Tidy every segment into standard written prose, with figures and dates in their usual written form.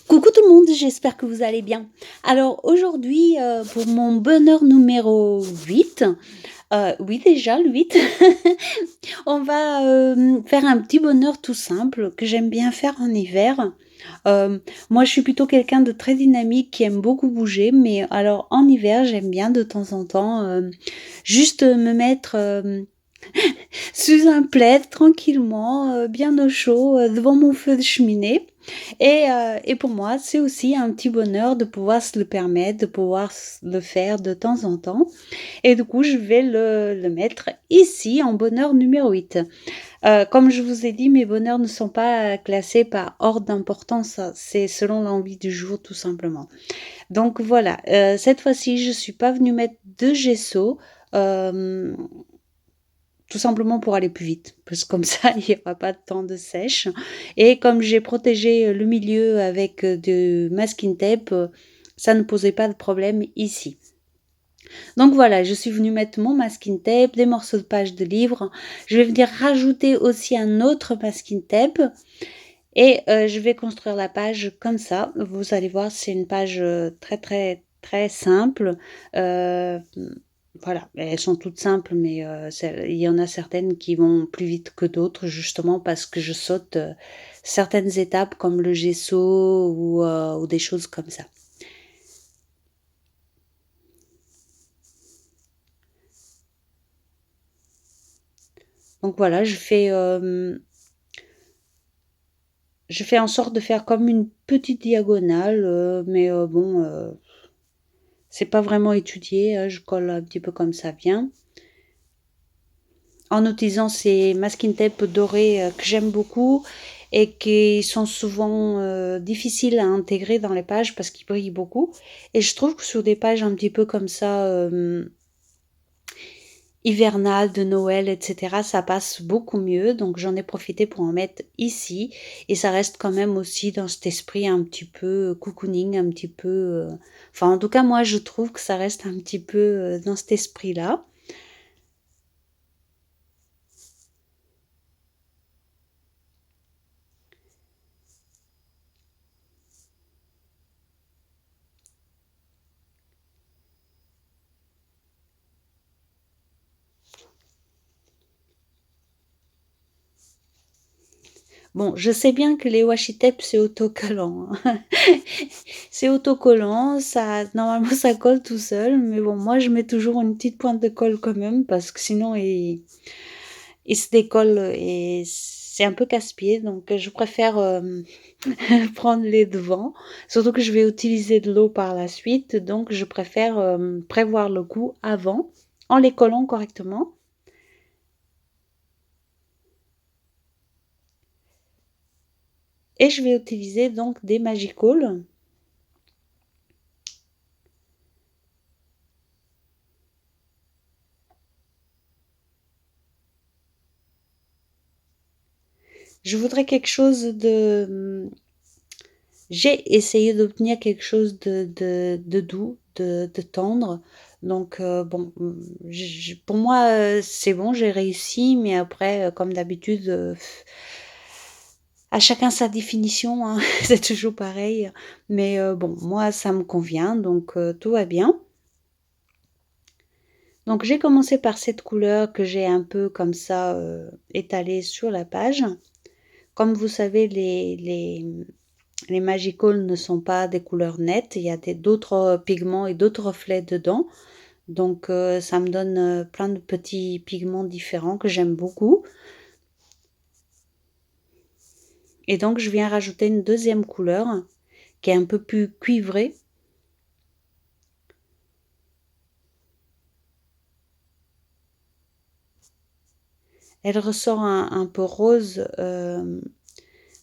Coucou tout le monde, j'espère que vous allez bien. Alors aujourd'hui, pour mon bonheur numéro 8, oui déjà le 8, on va faire un petit bonheur tout simple que j'aime bien faire en hiver. Moi je suis plutôt quelqu'un de très dynamique qui aime beaucoup bouger, mais alors en hiver j'aime bien de temps en temps juste me mettre sous un plaid tranquillement, bien au chaud, devant mon feu de cheminée. Et pour moi, c'est aussi un petit bonheur de pouvoir se le permettre, de pouvoir le faire de temps en temps. Et du coup, je vais le mettre ici en bonheur numéro 8. Comme je vous ai dit, mes bonheurs ne sont pas classés par ordre d'importance, c'est selon l'envie du jour tout simplement. Donc voilà, cette fois-ci, je suis pas venue mettre de gesso. euh, Tout simplement pour aller plus vite, parce que comme ça, il n'y aura pas de temps de sèche. Et comme j'ai protégé le milieu avec de masking tape, ça ne posait pas de problème ici. Donc voilà, je suis venue mettre mon masking tape, des morceaux de page de livre. Je vais venir rajouter aussi un autre masking tape. Et je vais construire la page comme ça. Vous allez voir, c'est une page très très très simple. Euh, voilà, elles sont toutes simples, mais il y en a certaines qui vont plus vite que d'autres, justement parce que je saute certaines étapes comme le gesso ou des choses comme ça. Donc voilà, je fais en sorte de faire comme une petite diagonale, mais bon, c'est pas vraiment étudié, hein, je colle un petit peu comme ça vient. En utilisant ces masking tape dorés que j'aime beaucoup et qui sont souvent difficiles à intégrer dans les pages parce qu'ils brillent beaucoup. Et je trouve que sur des pages un petit peu comme ça, hivernales, de Noël, etc., ça passe beaucoup mieux. Donc j'en ai profité pour en mettre ici. Et ça reste quand même aussi dans cet esprit un petit peu cocooning, un petit peu... Enfin, en tout cas, moi, je trouve que ça reste un petit peu dans cet esprit-là. Bon, je sais bien que les washi tape c'est autocollant, hein. C'est autocollant, ça, normalement ça colle tout seul, mais bon, moi je mets toujours une petite pointe de colle quand même parce que sinon il se décolle et c'est un peu casse-pied, donc je préfère prendre les devants. Surtout que je vais utiliser de l'eau par la suite, donc je préfère prévoir le coup avant en les collant correctement. Et je vais utiliser donc des Magical. Je voudrais quelque chose de... J'ai essayé d'obtenir quelque chose de doux, de tendre. Donc, bon, pour moi, c'est bon, j'ai réussi, mais après, comme d'habitude, à chacun sa définition, hein, c'est toujours pareil. Mais bon, moi, ça me convient, donc tout va bien. Donc, j'ai commencé par cette couleur que j'ai un peu comme ça étalée sur la page. Comme vous savez, les Magical ne sont pas des couleurs nettes, il y a d'autres pigments et d'autres reflets dedans. Donc ça me donne plein de petits pigments différents que j'aime beaucoup. Et donc je viens rajouter une deuxième couleur qui est un peu plus cuivrée. Elle ressort un peu rose,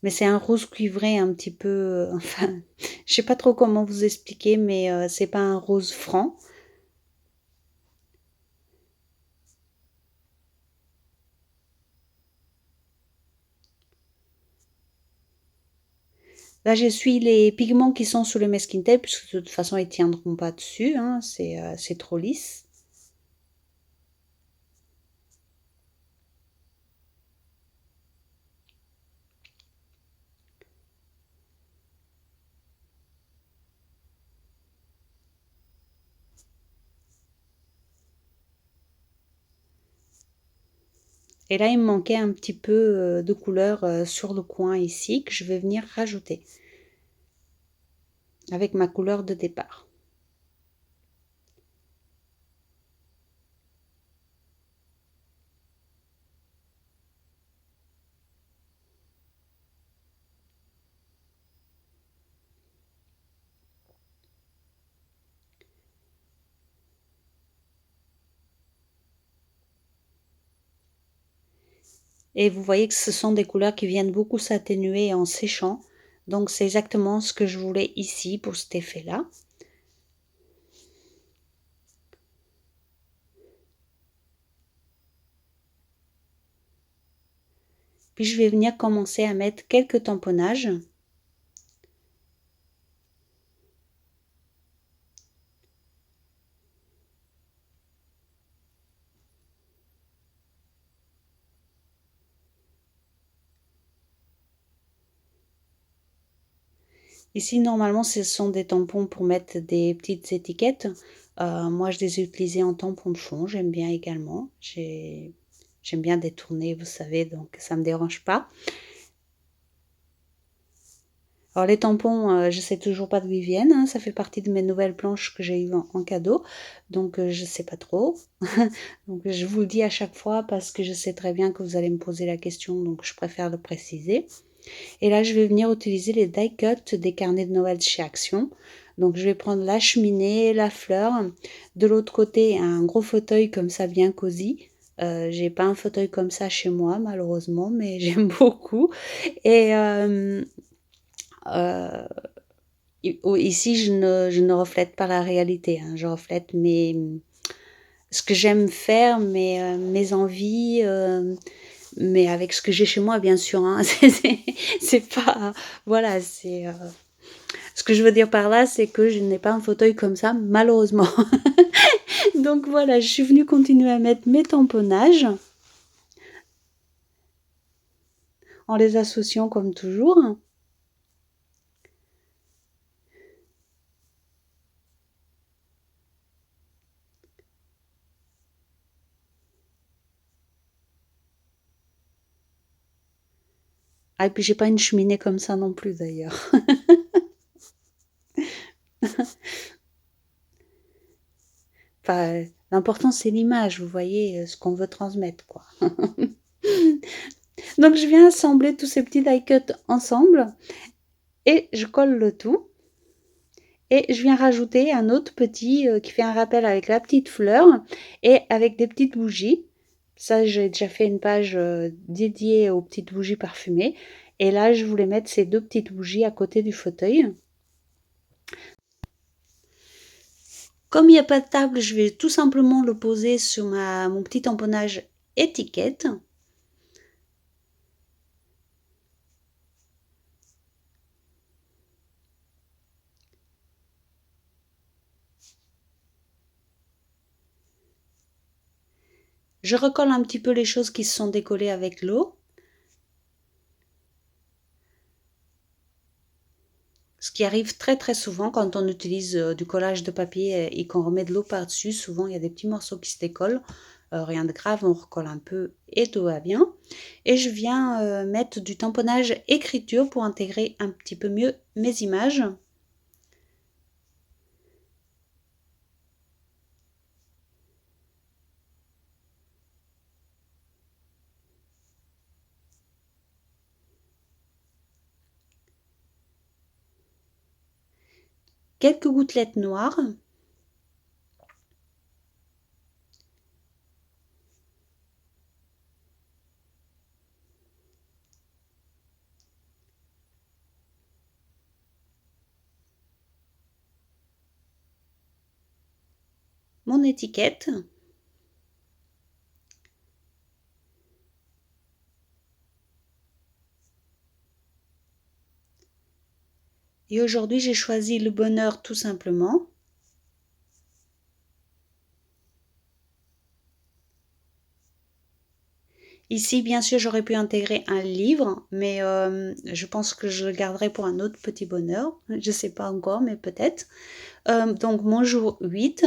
mais c'est un rose cuivré un petit peu... enfin, je sais pas trop comment vous expliquer, mais c'est pas un rose franc. Là, j'essuie les pigments qui sont sous le masking tape, puisque de toute façon, ils tiendront pas dessus, hein, c'est trop lisse. Et là, il me manquait un petit peu de couleur sur le coin ici que je vais venir rajouter avec ma couleur de départ. Et vous voyez que ce sont des couleurs qui viennent beaucoup s'atténuer en séchant. Donc c'est exactement ce que je voulais ici pour cet effet-là. Puis je vais venir commencer à mettre quelques tamponnages. Ici, normalement, ce sont des tampons pour mettre des petites étiquettes. Moi, je les ai utilisés en tampon de fond. J'aime bien également. J'aime bien détourner, vous savez, donc ça ne me dérange pas. Alors les tampons, je sais toujours pas d'où ils viennent, hein. Ça fait partie de mes nouvelles planches que j'ai eues en cadeau. Donc je sais pas trop. Donc je vous le dis à chaque fois parce que je sais très bien que vous allez me poser la question, donc je préfère le préciser. Et là, je vais venir utiliser les die cut des carnets de Noël chez Action. Donc je vais prendre la cheminée, la fleur. De l'autre côté, un gros fauteuil comme ça, bien cosy. J'ai pas un fauteuil comme ça chez moi, malheureusement, mais j'aime beaucoup. Et ici, je ne reflète pas la réalité, hein. Je reflète ce que j'aime faire, mes envies, mais avec ce que j'ai chez moi, bien sûr, hein. C'est pas... Voilà, c'est... Ce que je veux dire par là, c'est que je n'ai pas un fauteuil comme ça, malheureusement. Donc voilà, je suis venue continuer à mettre mes tamponnages en les associant comme toujours. Ah, et puis j'ai pas une cheminée comme ça non plus d'ailleurs. Enfin, l'important c'est l'image, vous voyez, ce qu'on veut transmettre, quoi. Donc je viens assembler tous ces petits die cut ensemble et je colle le tout. Et je viens rajouter un autre petit qui fait un rappel avec la petite fleur et avec des petites bougies. Ça, j'ai déjà fait une page dédiée aux petites bougies parfumées. Et là, je voulais mettre ces deux petites bougies à côté du fauteuil. Comme il n'y a pas de table, je vais tout simplement le poser sur mon petit tamponnage étiquette. Je recolle un petit peu les choses qui se sont décollées avec l'eau. Ce qui arrive très très souvent quand on utilise du collage de papier et qu'on remet de l'eau par-dessus. Souvent, il y a des petits morceaux qui se décollent. Rien de grave, on recolle un peu et tout va bien. Et je viens mettre du tamponnage écriture pour intégrer un petit peu mieux mes images. Quelques gouttelettes noires. Mon étiquette. Et aujourd'hui, j'ai choisi le bonheur tout simplement. Ici, bien sûr, j'aurais pu intégrer un livre, mais je pense que je le garderai pour un autre petit bonheur. Je ne sais pas encore, mais peut-être. Donc, mon jour 8.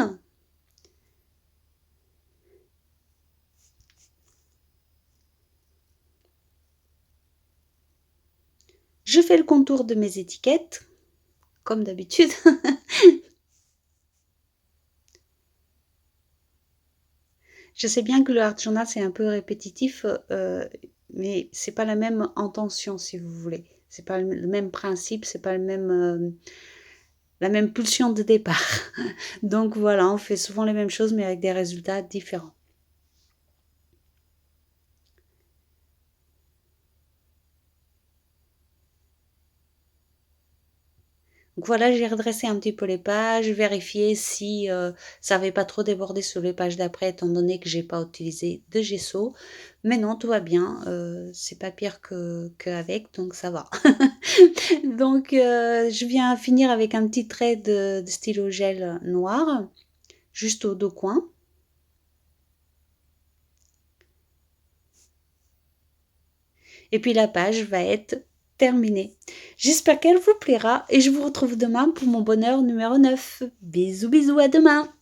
Je fais le contour de mes étiquettes, comme d'habitude. Je sais bien que le art journal, c'est un peu répétitif, mais c'est pas la même intention, si vous voulez. C'est pas le même principe, c'est pas le même, la même pulsion de départ. Donc voilà, on fait souvent les mêmes choses, mais avec des résultats différents. Donc voilà, j'ai redressé un petit peu les pages, vérifié si ça n'avait pas trop débordé sur les pages d'après, étant donné que j'ai pas utilisé de gesso. Mais non, tout va bien, c'est pas pire qu'avec, donc ça va. Donc je viens finir avec un petit trait de stylo gel noir, juste aux deux coins. Et puis la page va être terminée. J'espère qu'elle vous plaira et je vous retrouve demain pour mon bonheur numéro 9. Bisous bisous, à demain!